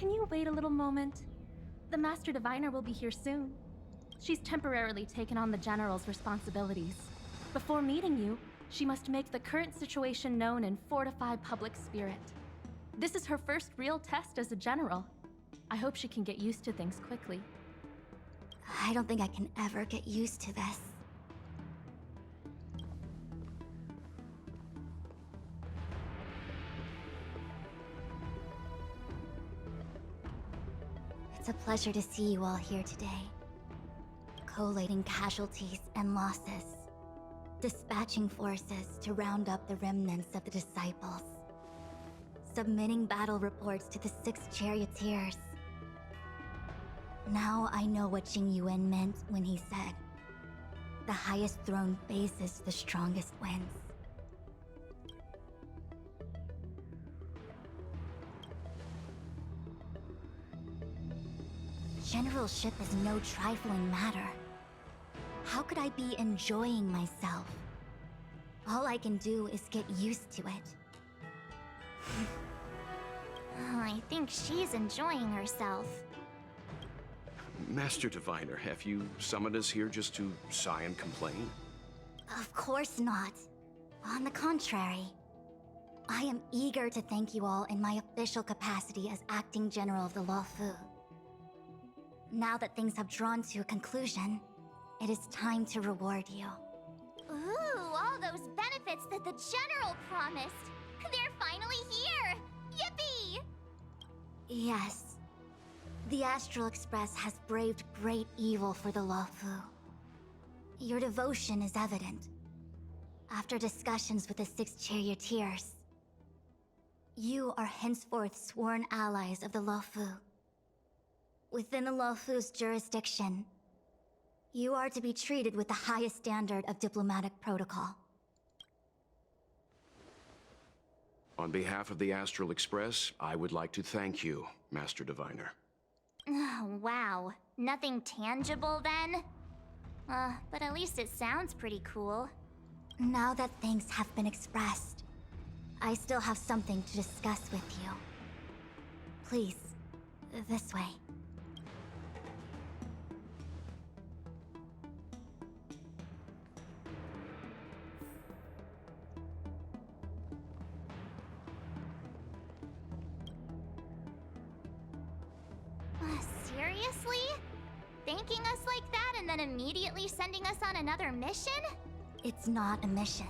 Can you wait a little moment? The Master Diviner will be here soon. She's temporarily taken on the General's responsibilities. Before meeting you, she must make the current situation known and fortify public spirit. This is her first real test as a General. I hope she can get used to things quickly. I don't think I can ever get used to this. It's a pleasure to see you all here today. Collating casualties and losses. Dispatching forces to round up the remnants of the disciples. Submitting battle reports to the 6 charioteers. Now I know what Jing Yuan meant when he said, "The highest throne faces the strongest wins." Generalship is no trifling matter. How could I be enjoying myself? All I can do is get used to it. I think she's enjoying herself. Master Diviner, have you summoned us here just to sigh and complain? Of course not. On the contrary. I am eager to thank you all in my official capacity as Acting General of the Luofu. Now that things have drawn to a conclusion, it is time to reward you. Ooh, all those benefits that the General promised! They're finally here! Yippee! Yes. The Astral Express has braved great evil for the Luofu. Your devotion is evident. After discussions with the 6 charioteers, you are henceforth sworn allies of the Luofu. Within the Luofu's jurisdiction, you are to be treated with the highest standard of diplomatic protocol. On behalf of the Astral Express, I would like to thank you, Master Diviner. Oh, wow. Nothing tangible then? But at least it sounds pretty cool. Now that things have been expressed, I still have something to discuss with you. Please, this way. Seriously? Thanking us like that and then immediately sending us on another mission? It's not a mission.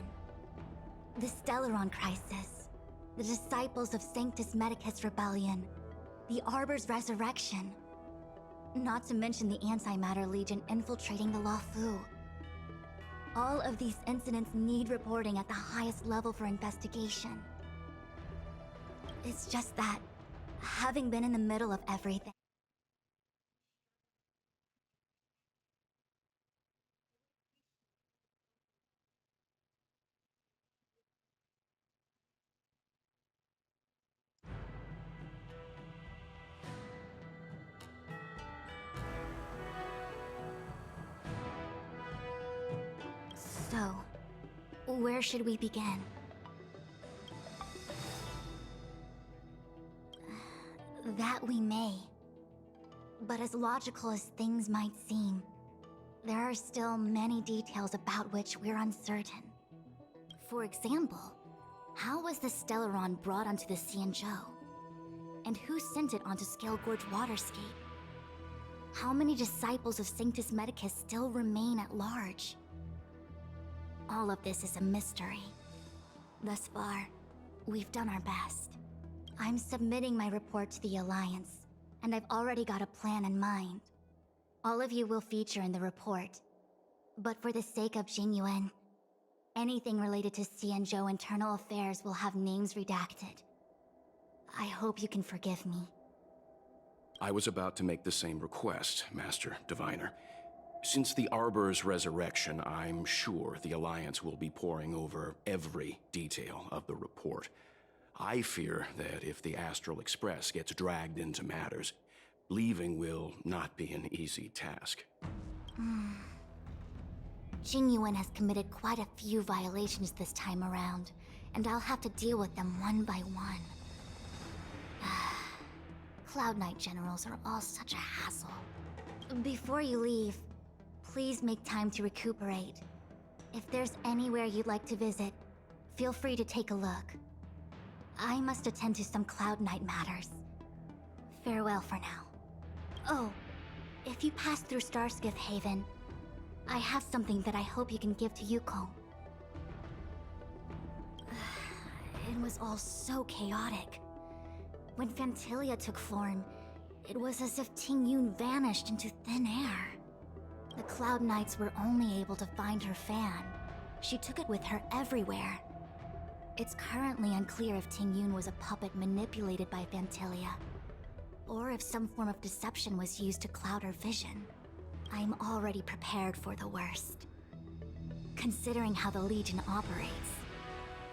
The Stellaron Crisis, the Disciples of Sanctus Medicus Rebellion, the Arbor's resurrection. Not to mention the Antimatter Legion infiltrating the Luofu. All of these incidents need reporting at the highest level for investigation. It's just that, having been in the middle of everything, so, where should we begin? That we may. But as logical as things might seem, there are still many details about which we're uncertain. For example, how was the Stellaron brought onto the Xianzhou? And who sent it onto Scale Gorge Waterscape? How many disciples of Sanctus Medicus still remain at large? All of this is a mystery. Thus far, we've done our best. I'm submitting my report to the Alliance, and I've already got a plan in mind. All of you will feature in the report. But for the sake of Jing Yuan, anything related to Xianzhou internal affairs will have names redacted. I hope you can forgive me. I was about to make the same request, Master Diviner. Since the Arbor's resurrection, I'm sure the Alliance will be poring over every detail of the report. I fear that if the Astral Express gets dragged into matters, leaving will not be an easy task. Jing Yuan has committed quite a few violations this time around, and I'll have to deal with them one by one. Cloud Knight generals are all such a hassle. Before you leave, please make time to recuperate. If there's anywhere you'd like to visit, feel free to take a look. I must attend to some Cloud Knight matters. Farewell for now. Oh, if you pass through Starskiff Haven, I have something that I hope you can give to Yukong. It was all so chaotic. When Phantilia took form, it was as if Ting Yun vanished into thin air. The Cloud Knights were only able to find her fan. She took it with her everywhere. It's currently unclear if Ting Yun was a puppet manipulated by Phantilia, or if some form of deception was used to cloud her vision. I'm already prepared for the worst. Considering how the Legion operates,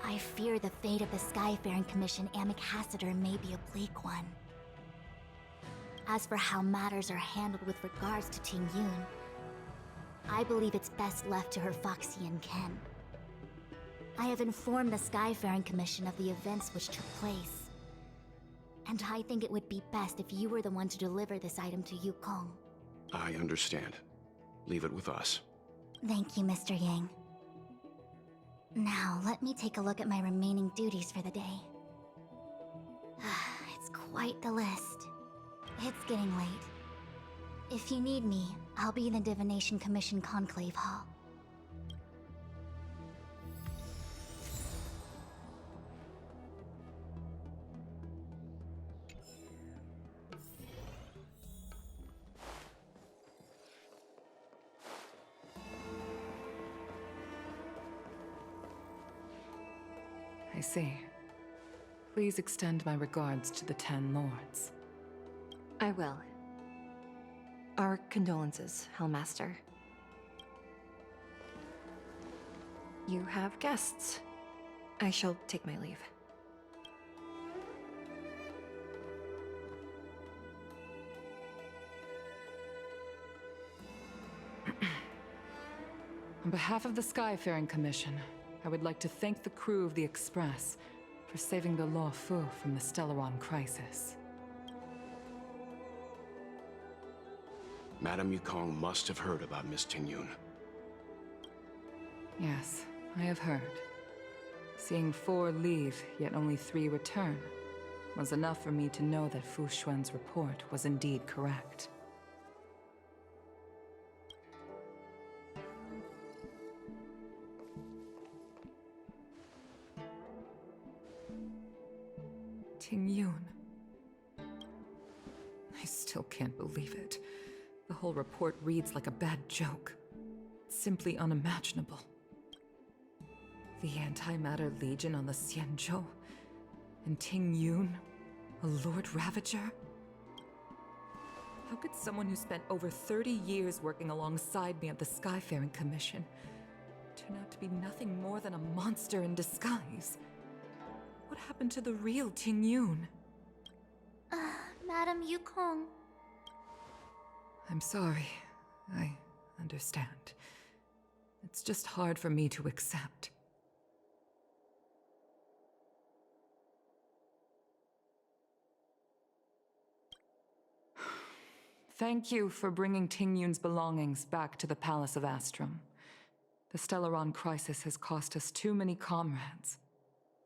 I fear the fate of the Skyfaring Commission Ambassador may be a bleak one. As for how matters are handled with regards to Ting Yun, I believe it's best left to her Foxian ken. I have informed the Skyfaring Commission of the events which took place, and I think it would be best if you were the one to deliver this item to Yukong. I understand. Leave it with us. Thank you, Mr. Yang. Now, let me take a look at my remaining duties for the day. It's quite the list. It's getting late. If you need me, I'll be in the Divination Commission Conclave Hall. I see. Please extend my regards to the 10 Lords. I will. Our condolences, Hellmaster. You have guests. I shall take my leave. On behalf of the Skyfaring Commission, I would like to thank the crew of the Express for saving the Law Fu from the Stellaron crisis. Madame Yukong must have heard about Miss Ting Yun. Yes, I have heard. Seeing 4 leave, yet only 3 return, was enough for me to know that Fu Xuan's report was indeed correct. Ting Yun. I still can't believe it. The whole report reads like a bad joke. It's simply unimaginable. The Antimatter Legion on the Xianzhou, and Ting Yun, a Lord Ravager? How could someone who spent over 30 years working alongside me at the Skyfaring Commission turn out to be nothing more than a monster in disguise? What happened to the real Ting Yun? Madame Yukong. I'm sorry. I understand. It's just hard for me to accept. Thank you for bringing Ting Yun's belongings back to the Palace of Astrum. The Stellaron crisis has cost us too many comrades.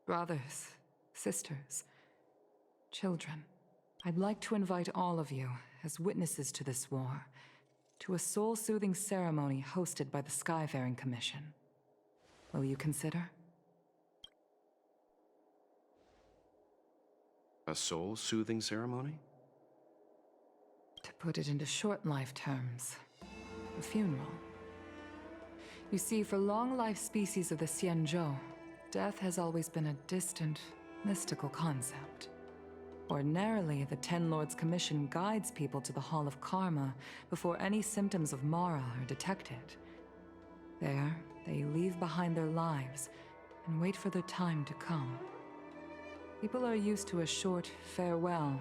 Brothers, sisters, children. I'd like to invite all of you, as witnesses to this war, to a soul-soothing ceremony hosted by the Skyfaring Commission. Will you consider? A soul-soothing ceremony? To put it into short life terms, a funeral. You see, for long-life species of the Xianzhou, death has always been a distant, mystical concept. Ordinarily, the 10 Lords Commission guides people to the Hall of Karma before any symptoms of Mara are detected. There, they leave behind their lives and wait for their time to come. People are used to a short farewell,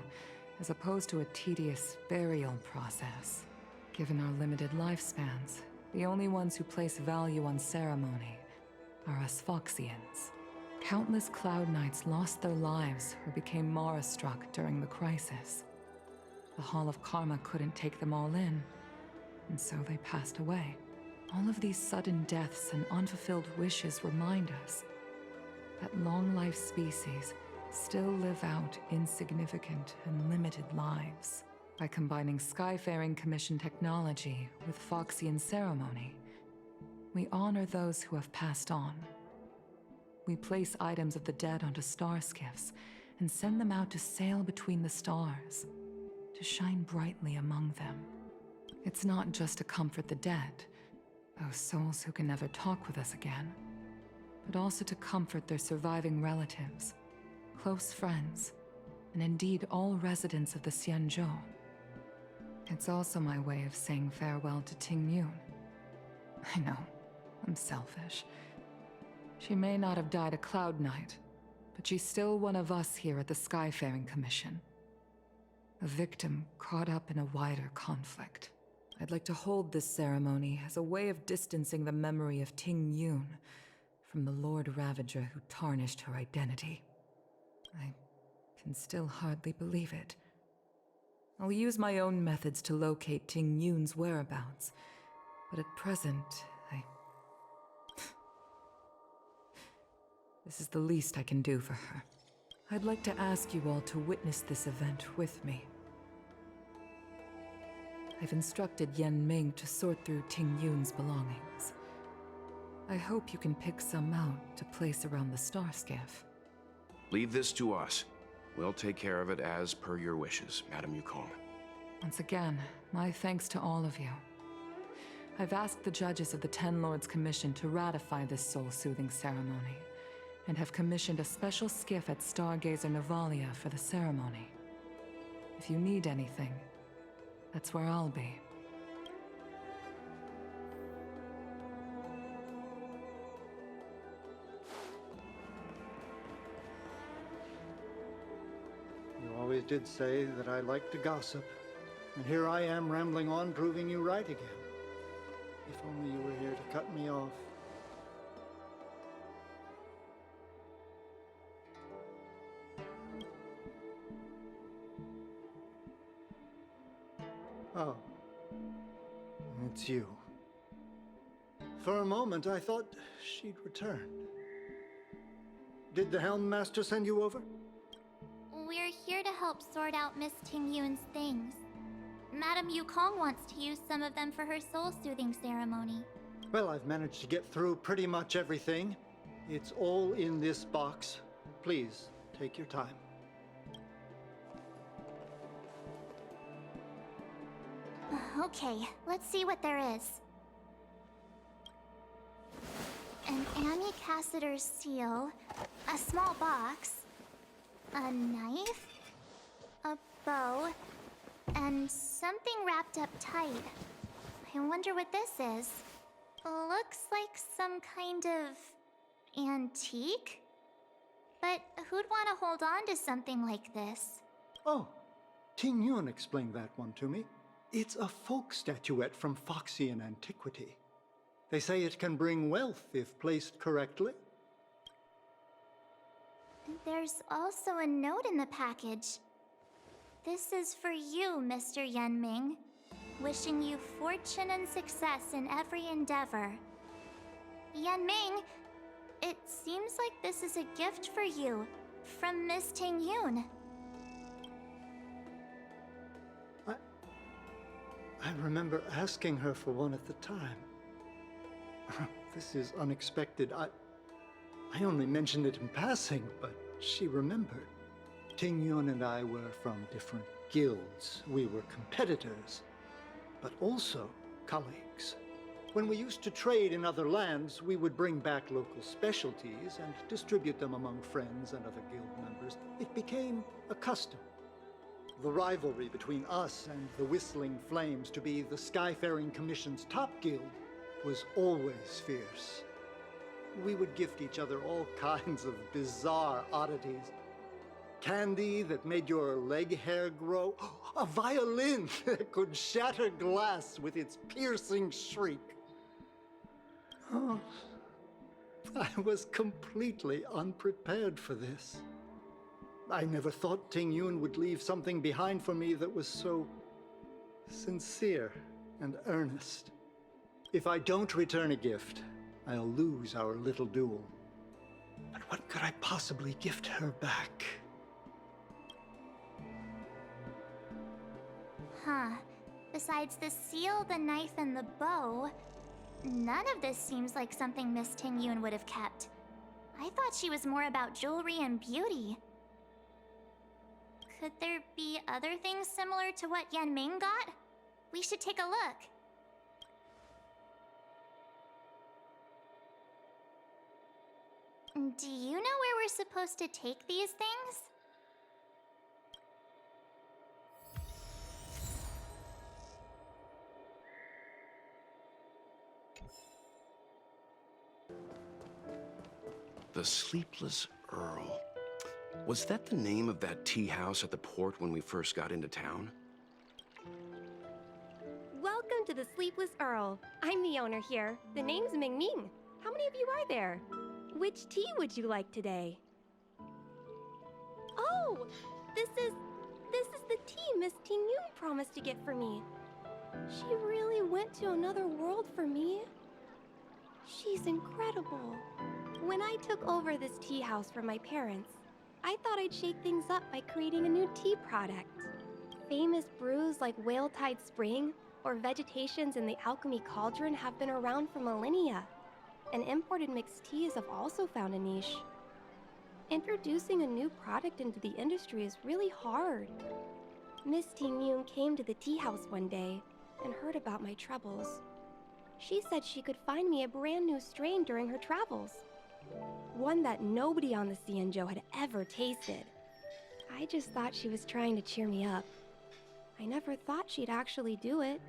as opposed to a tedious burial process. Given our limited lifespans, the only ones who place value on ceremony are us Foxians. Countless Cloud Knights lost their lives or became Mara-struck during the crisis. The Hall of Karma couldn't take them all in, and so they passed away. All of these sudden deaths and unfulfilled wishes remind us that long-life species still live out insignificant and limited lives. By combining Skyfaring Commission technology with Foxian ceremony, we honor those who have passed on. We place items of the dead onto star skiffs and send them out to sail between the stars, to shine brightly among them. It's not just to comfort the dead, those souls who can never talk with us again, but also to comfort their surviving relatives, close friends, and indeed all residents of the Xianzhou. It's also my way of saying farewell to Ting Yun. I know, I'm selfish. She may not have died a Cloud Knight, but she's still one of us here at the Skyfaring Commission. A victim caught up in a wider conflict. I'd like to hold this ceremony as a way of distancing the memory of Ting Yun from the Lord Ravager who tarnished her identity. I can still hardly believe it. I'll use my own methods to locate Ting Yun's whereabouts, but at present, This is the least I can do for her. I'd like to ask you all to witness this event with me. I've instructed Yan Ming to sort through Ting Yun's belongings. I hope you can pick some out to place around the star skiff. Leave this to us. We'll take care of it as per your wishes, Madame Yukong. Once again, my thanks to all of you. I've asked the judges of the Ten Lords Commission to ratify this soul-soothing ceremony, and have commissioned a special skiff at Stargazer Navalia for the ceremony. If you need anything, that's where I'll be. You always did say that I like to gossip, and here I am rambling on, proving you right again. If only you were here to cut me off. Oh, it's you. For a moment, I thought she'd returned. Did the Helm Master send you over? We're here to help sort out Miss Ting Yun's things. Madame Yukong wants to use some of them for her soul-soothing ceremony. Well, I've managed to get through pretty much everything. It's all in this box. Please, take your time. Okay, let's see what there is. An Annie Cassiter's seal, a small box, a knife, a bow, and something wrapped up tight. I wonder what this is. Looks like some kind of antique? But who'd want to hold on to something like this? Oh, Ting Yun explained that one to me. It's a folk statuette from Foxian antiquity. They say it can bring wealth if placed correctly. There's also a note in the package. This is for you, Mr. Yan Ming. Wishing you fortune and success in every endeavor. Yan Ming, it seems like this is a gift for you from Miss Ting Yun. I remember asking her for one at the time. This is unexpected. I only mentioned it in passing, but she remembered. Ting Yun and I were from different guilds. We were competitors, but also colleagues. When we used to trade in other lands, we would bring back local specialties and distribute them among friends and other guild members. It became a custom. The rivalry between us and the Whistling Flames to be the Skyfaring Commission's top guild was always fierce. We would gift each other all kinds of bizarre oddities. Candy that made your leg hair grow. A violin that could shatter glass with its piercing shriek. Oh, I was completely unprepared for this. I never thought Ting Yun would leave something behind for me that was so sincere and earnest. If I don't return a gift, I'll lose our little duel. But what could I possibly gift her back? Huh. Besides the seal, the knife, and the bow, none of this seems like something Miss Ting Yun would have kept. I thought she was more about jewelry and beauty. Could there be other things similar to what Yan Ming got? We should take a look. Do you know where we're supposed to take these things? The Sleepless Earl. Was that the name of that tea house at the port when we first got into town? Welcome to the Sleepless Earl. I'm the owner here. The name's Ming Ming. How many of you are there? Which tea would you like today? Oh, this is the tea Miss Ting Yun promised to get for me. She really went to another world for me. She's incredible. When I took over this tea house from my parents, I thought I'd shake things up by creating a new tea product. Famous brews like Whale Tide Spring or Vegetations in the Alchemy Cauldron have been around for millennia, and imported mixed teas have also found a niche. Introducing a new product into the industry is really hard. Miss Ting Yun came to the tea house one day and heard about my troubles. She said she could find me a brand new strain during her travels. One that nobody on the Xianzhou had ever tasted. I just thought she was trying to cheer me up. I never thought she'd actually do it.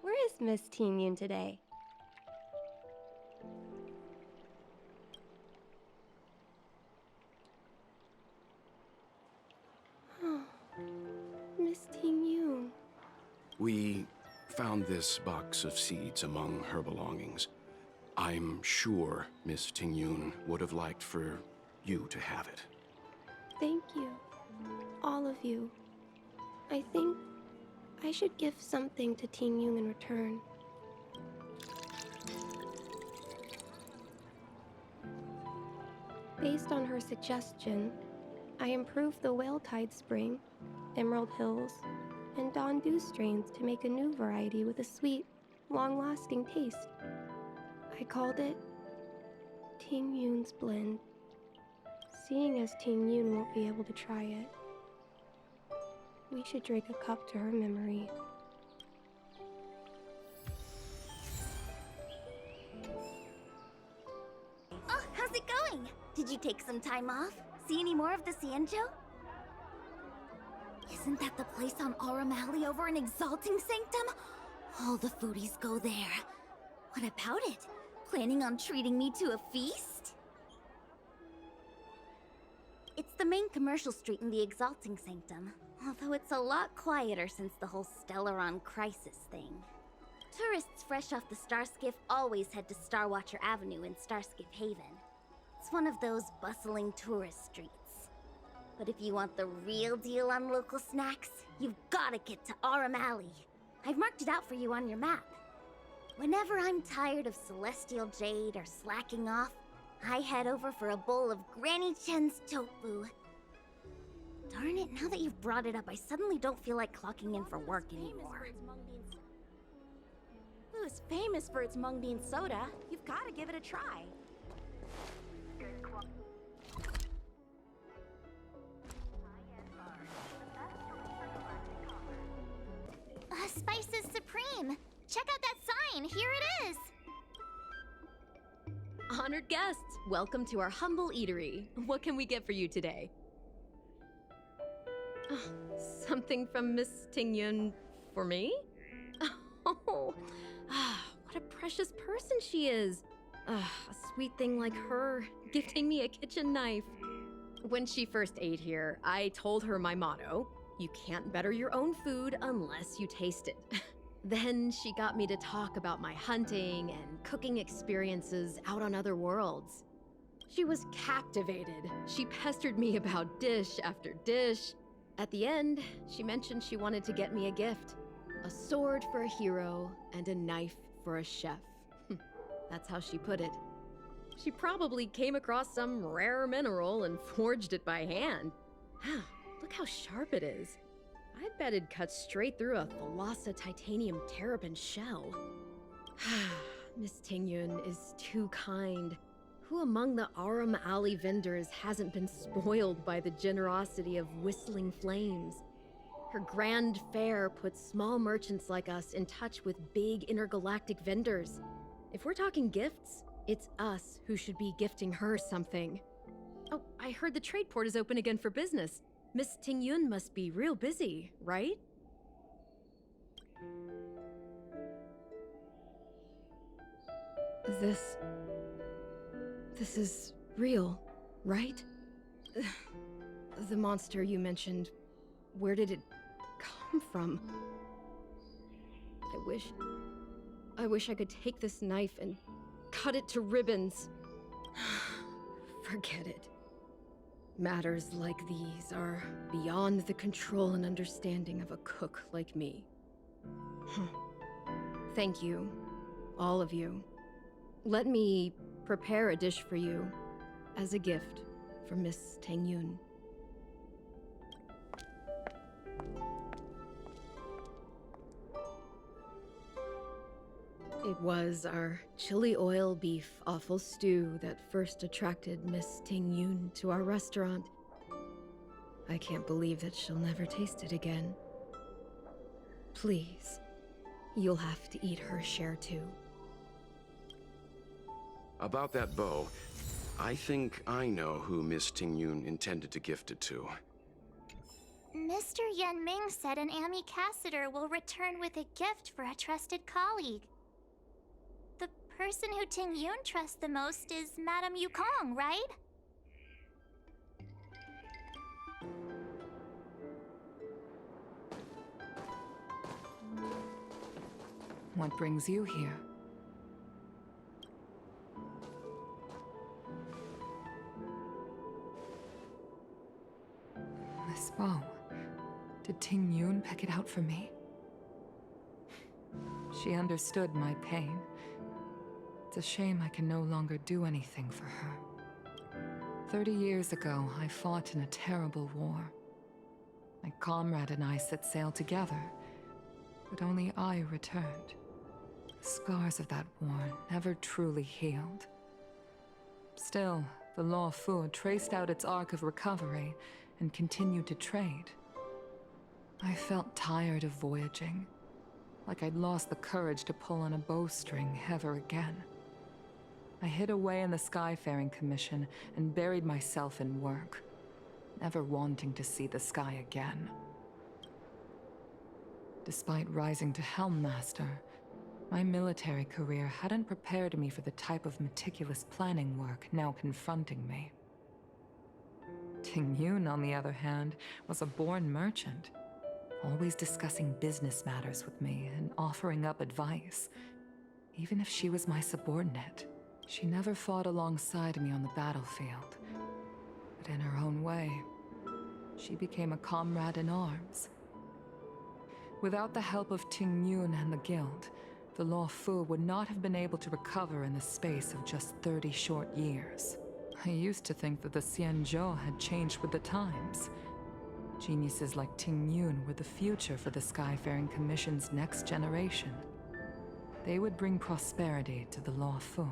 Where is Miss Ting Yun today? Miss Ting Yun. We found this box of seeds among her belongings. I'm sure Miss Ting Yun would have liked for you to have it. Thank you. All of you. I think I should give something to Ting Yun in return. Based on her suggestion, I improved the Whale Tide Spring, Emerald Hills, and Dawn Dew strains to make a new variety with a sweet, long-lasting taste. I called it Ting Yun's Blend. Seeing as Ting Yun won't be able to try it, we should drink a cup to her memory. Oh, how's it going? Did you take some time off? See any more of the Xianzhou? Isn't that the place on Aurum Alley over in Exalting Sanctum? All the foodies go there. What about it? Planning on treating me to a feast? It's the main commercial street in the Exalting Sanctum, although it's a lot quieter since the whole Stellaron crisis thing. Tourists fresh off the Starskiff always head to Starwatcher Avenue in Starskiff Haven. It's one of those bustling tourist streets. But if you want the real deal on local snacks, you've gotta get to Aurum Alley. I've marked it out for you on your map. Whenever I'm tired of Celestial Jade or slacking off, I head over for a bowl of Granny Chen's tofu. Darn it, now that you've brought it up, I suddenly don't feel like clocking in for work anymore. Who's famous for its mung bean soda? You've gotta give it a try. Spices Supreme! Check out that sign! Here it is! Honored guests, welcome to our humble eatery. What can we get for you today? Something from Miss Ting Yun for me? Oh, what a precious person she is. A sweet thing like her, gifting me a kitchen knife. When she first ate here, I told her my motto: you can't better your own food unless you taste it. Then she got me to talk about my hunting and cooking experiences out on other worlds. She was captivated. She pestered me about dish after dish. At the end, she mentioned she wanted to get me a gift. A sword for a hero and a knife for a chef. That's how she put it. She probably came across some rare mineral and forged it by hand. Look how sharp it is. I bet it'd cut straight through a Thalassa titanium terrapin shell. Miss Tingyun is too kind. Who among the Aram Alley vendors hasn't been spoiled by the generosity of whistling flames? Her grand fare puts small merchants like us in touch with big intergalactic vendors. If we're talking gifts, it's us who should be gifting her something. Oh, I heard the trade port is open again for business. Miss Tingyun must be real busy, right? This is real, right? The monster you mentioned, where did it come from? I wish I could take this knife and cut it to ribbons. Forget it. Matters like these are beyond the control and understanding of a cook like me. Thank you, all of you. Let me prepare a dish for you as a gift for Miss Tingyun. It was our chili oil beef offal stew that first attracted Miss Tingyun to our restaurant. I can't believe that she'll never taste it again. Please, you'll have to eat her share too. About that bow, I think I know who Miss Tingyun intended to gift it to. Mr. Yan Ming said an Ami Cassider will return with a gift for a trusted colleague. The person who Tingyun trusts the most is Madame Yukong, right? What brings you here? This bow. Did Tingyun pick it out for me? She understood my pain. It's a shame I can no longer do anything for her. 30 years ago, I fought in a terrible war. My comrade and I set sail together, but only I returned. The scars of that war never truly healed. Still, the Law Fu traced out its arc of recovery and continued to trade. I felt tired of voyaging, like I'd lost the courage to pull on a bowstring ever again. I hid away in the Skyfaring Commission and buried myself in work, never wanting to see the sky again. Despite rising to Helm Master, my military career hadn't prepared me for the type of meticulous planning work now confronting me. Tingyun, on the other hand, was a born merchant, always discussing business matters with me and offering up advice, even if she was my subordinate. She never fought alongside me on the battlefield, but in her own way, she became a comrade in arms. Without the help of Tingyun and the Guild, the Law Fu would not have been able to recover in the space of just 30 short years. I used to think that the Xianzhou had changed with the times. Geniuses like Tingyun were the future for the Skyfaring Commission's next generation. They would bring prosperity to the Law Fu.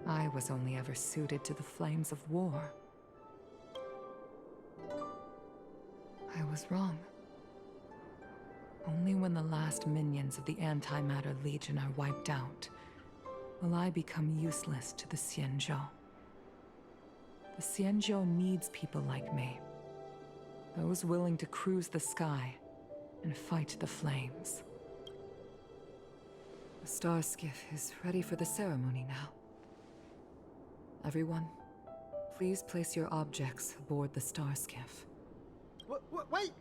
I was only ever suited to the flames of war. I was wrong. Only when the last minions of the Antimatter Legion are wiped out will I become useless to the Xianzhou. The Xianzhou needs people like me. Those willing to cruise the sky and fight the flames. The star skiff is ready for the ceremony now. Everyone, please place your objects aboard the star skiff. Wait!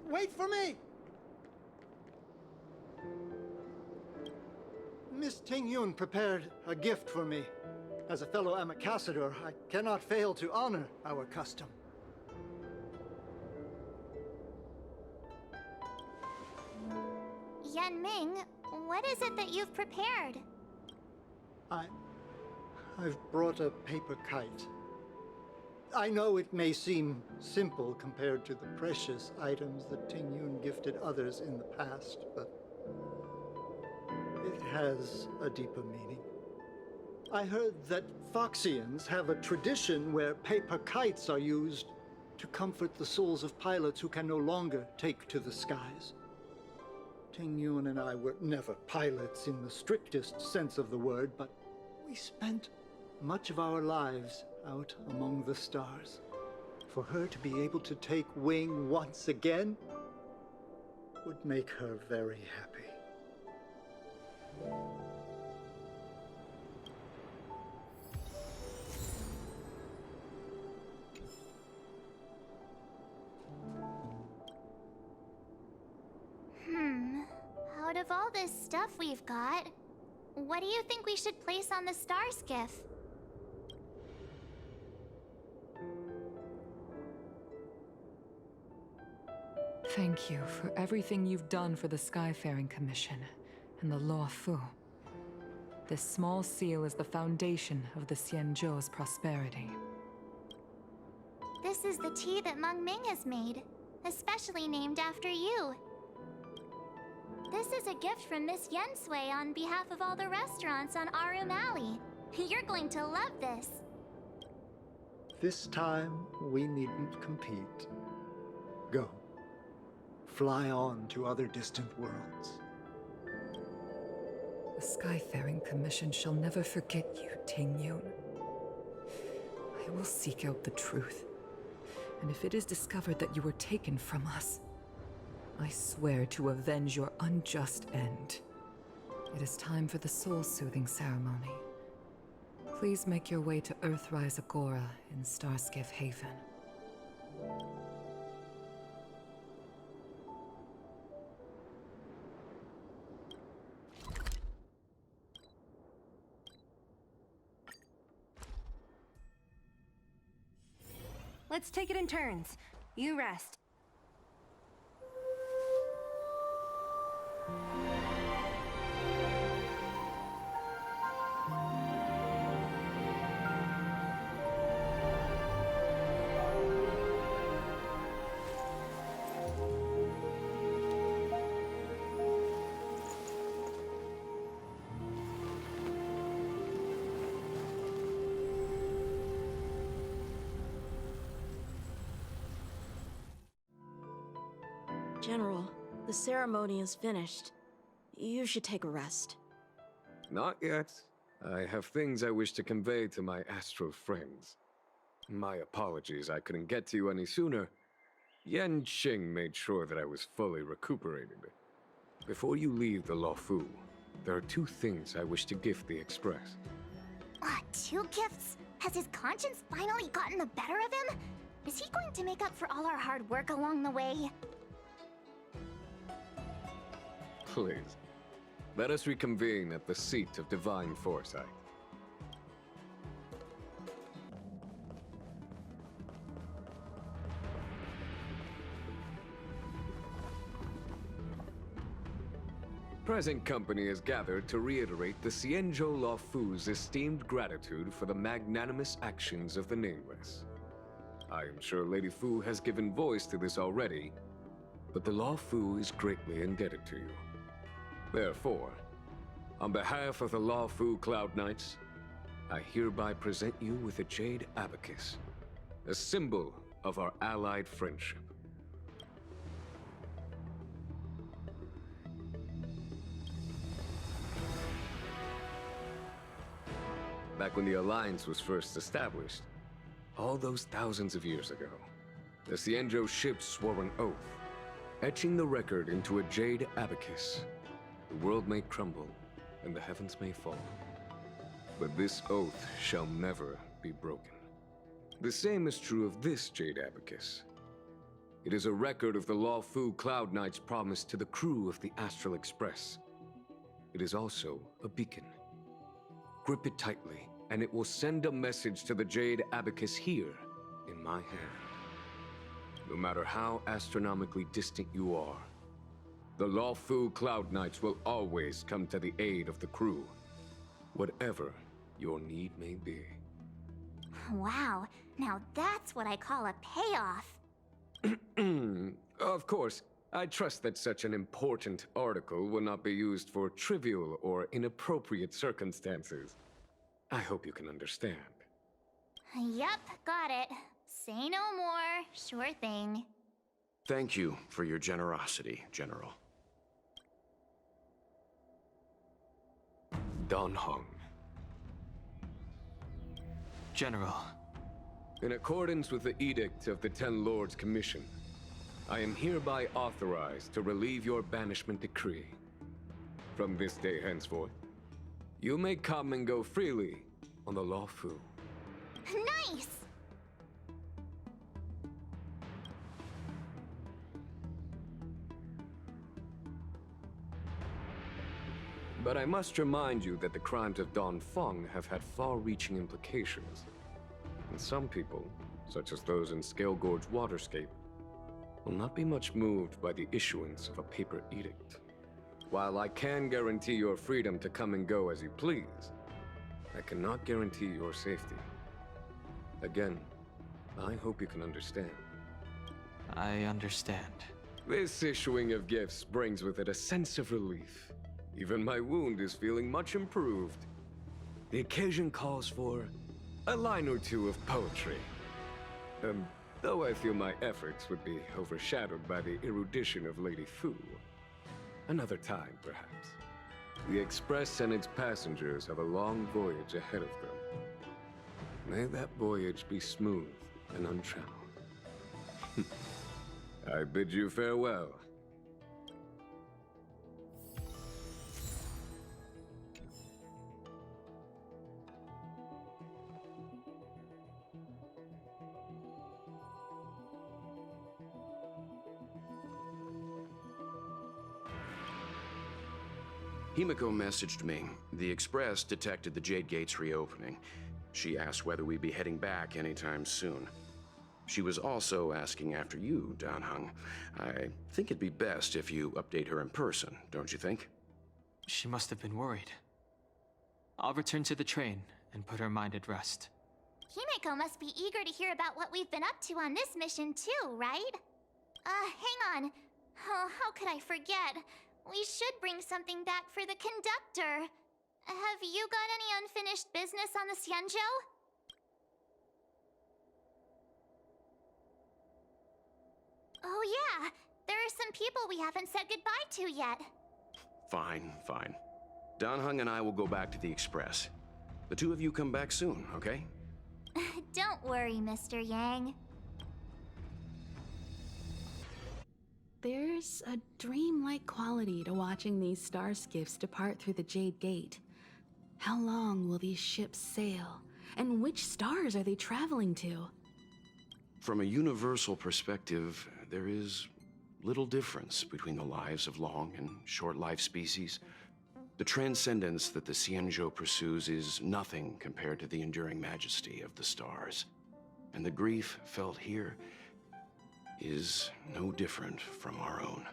Wait for me! Miss Tingyun prepared a gift for me. As a fellow ambassador, I cannot fail to honor our custom. Yanming, what is it that you've prepared? I've brought a paper kite. I know it may seem simple compared to the precious items that Ting Yun gifted others in the past, but it has a deeper meaning. I heard that Foxians have a tradition where paper kites are used to comfort the souls of pilots who can no longer take to the skies. Ting Yun and I were never pilots in the strictest sense of the word, but we spent much of our lives out among the stars. For her to be able to take wing once again would make her very happy. Out of all this stuff we've got, what do you think we should place on the star skiff? Thank you for everything you've done for the Skyfaring Commission and the Law Fu. This small seal is the foundation of the Xianzhou's prosperity. This is the tea that Meng Ming has made, especially named after you. This is a gift from Miss Yensui on behalf of all the restaurants on Arum Alley. You're going to love this. This time, we needn't compete. Go. Fly on to other distant worlds. The Skyfaring Commission shall never forget you, Ting Yun. I will seek out the truth. And if it is discovered that you were taken from us, I swear to avenge your unjust end. It is time for the soul-soothing ceremony. Please make your way to Earthrise Agora in Starskiff Haven. Let's take it in turns. You rest. General, the ceremony is finished. You should take a rest. Not yet. I have things I wish to convey to my astral friends. My apologies I couldn't get to you any sooner. Yan Qing made sure that I was fully recuperated. Before you leave the Luofu, there are two things I wish to gift the Express. Two gifts? Has his conscience finally gotten the better of him? Is he going to make up for all our hard work along the way? Please, let us reconvene at the seat of divine foresight. Present company is gathered to reiterate the Xianzhou Luofu's esteemed gratitude for the magnanimous actions of the Nameless. I am sure Lady Fu has given voice to this already, but the Luofu is greatly indebted to you. Therefore, on behalf of the Luofu Cloud Knights, I hereby present you with a Jade Abacus, a symbol of our allied friendship. Back when the Alliance was first established, all those thousands of years ago, the Xianzhou ships swore an oath, etching the record into a Jade Abacus. The world may crumble, and the heavens may fall. But this oath shall never be broken. The same is true of this Jade Abacus. It is a record of the Luofu Cloud Knight's promise to the crew of the Astral Express. It is also a beacon. Grip it tightly, and it will send a message to the Jade Abacus here, in my hand. No matter how astronomically distant you are, the Lawfu Cloud Knights will always come to the aid of the crew, whatever your need may be. Wow, now that's what I call a payoff. Of course, I trust that such an important article will not be used for trivial or inappropriate circumstances. I hope you can understand. Yup, got it. Say no more. Sure thing. Thank you for your generosity, General. Dan Heng. General. In accordance with the Edict of the Ten Lords Commission, I am hereby authorized to relieve your banishment decree. From this day henceforth, you may come and go freely on the Lawfu. Nice! But I must remind you that the crimes of Don Feng have had far-reaching implications. And some people, such as those in Scale Gorge Waterscape, will not be much moved by the issuance of a paper edict. While I can guarantee your freedom to come and go as you please, I cannot guarantee your safety. Again, I hope you can understand. I understand. This issuing of gifts brings with it a sense of relief. Even my wound is feeling much improved. The occasion calls for a line or two of poetry. Though I feel my efforts would be overshadowed by the erudition of Lady Fu. Another time, perhaps. The Express and its passengers have a long voyage ahead of them. May that voyage be smooth and untrammeled. I bid you farewell. Himiko messaged me. The Express detected the Jade Gate's reopening. She asked whether we'd be heading back anytime soon. She was also asking after you, Dan Heng. I think it'd be best if you update her in person, don't you think? She must have been worried. I'll return to the train and put her mind at rest. Himeko must be eager to hear about what we've been up to on this mission too, right? Hang on. Oh, how could I forget? We should bring something back for the conductor. Have you got any unfinished business on the Xianzhou? Oh yeah, there are some people we haven't said goodbye to yet. Fine, fine. Dan Heng and I will go back to the Express. The two of you come back soon, okay? Don't worry, Mr. Yang. There's a dreamlike quality to watching these star skiffs depart through the Jade Gate. How long will these ships sail? And which stars are they traveling to? From a universal perspective, there is little difference between the lives of long and short-lived species. The transcendence that the Xianzhou pursues is nothing compared to the enduring majesty of the stars. And the grief felt here is no different from our own.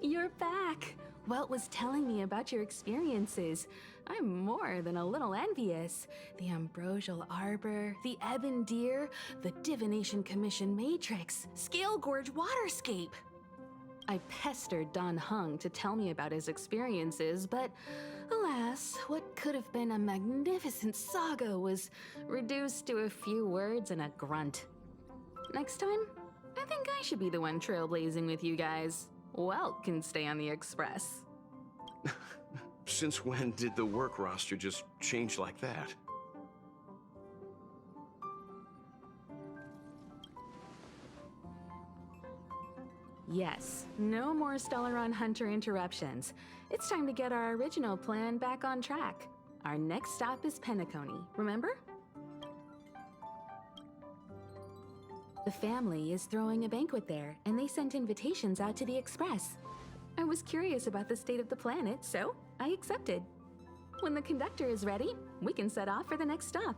You're back! Welt was telling me about your experiences. I'm more than a little envious. The Ambrosial Arbor, the Ebon Deer, the Divination Commission Matrix, Scale Gorge Waterscape. I pestered Dan Heng to tell me about his experiences, but alas, what could have been a magnificent saga was reduced to a few words and a grunt. Next time, I think I should be the one trailblazing with you guys. Welt can stay on the Express. Since when did the work roster just change like that? Yes, no more Stellaron Hunter interruptions. It's time to get our original plan back on track. Our next stop is Penacony, remember? The family is throwing a banquet there, and they sent invitations out to the Express. I was curious about the state of the planet, so I accepted. When the conductor is ready, we can set off for the next stop.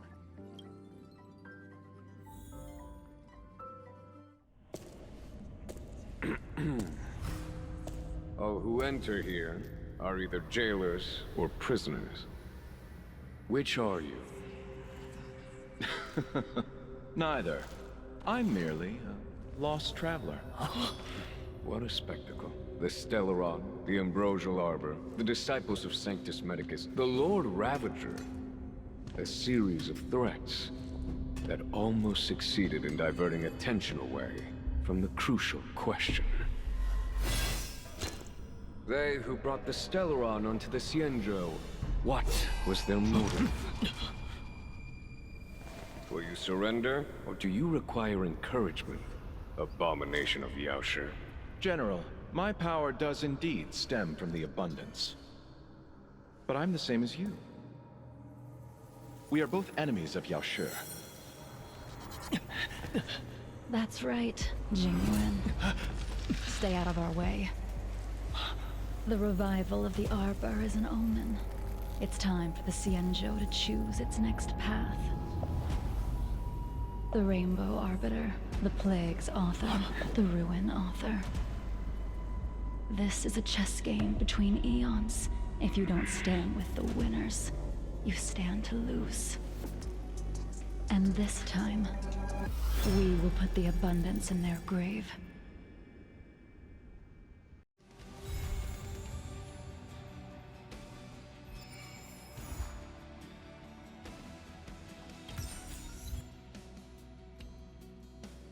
All who enter here are either jailers or prisoners. Which are you? Neither. I'm merely a lost traveler. What a spectacle. The Stellaron, the Ambrosial Arbor, the Disciples of Sanctus Medicus, the Lord Ravager. A series of threats that almost succeeded in diverting attention away from the crucial question. They who brought the Stellaron onto the Xianzhou, what was their motive? Will you surrender, or do you require encouragement? Abomination of Yaoshi. General, my power does indeed stem from the abundance. But I'm the same as you. We are both enemies of Yaoshi. That's right, Jingyuan. Stay out of our way. The revival of the Arbor is an omen. It's time for the Xianzhou to choose its next path. The Rainbow Arbiter, the Plague's author, the Ruin author. This is a chess game between eons. If you don't stand with the winners, you stand to lose. And this time, we will put the abundance in their grave.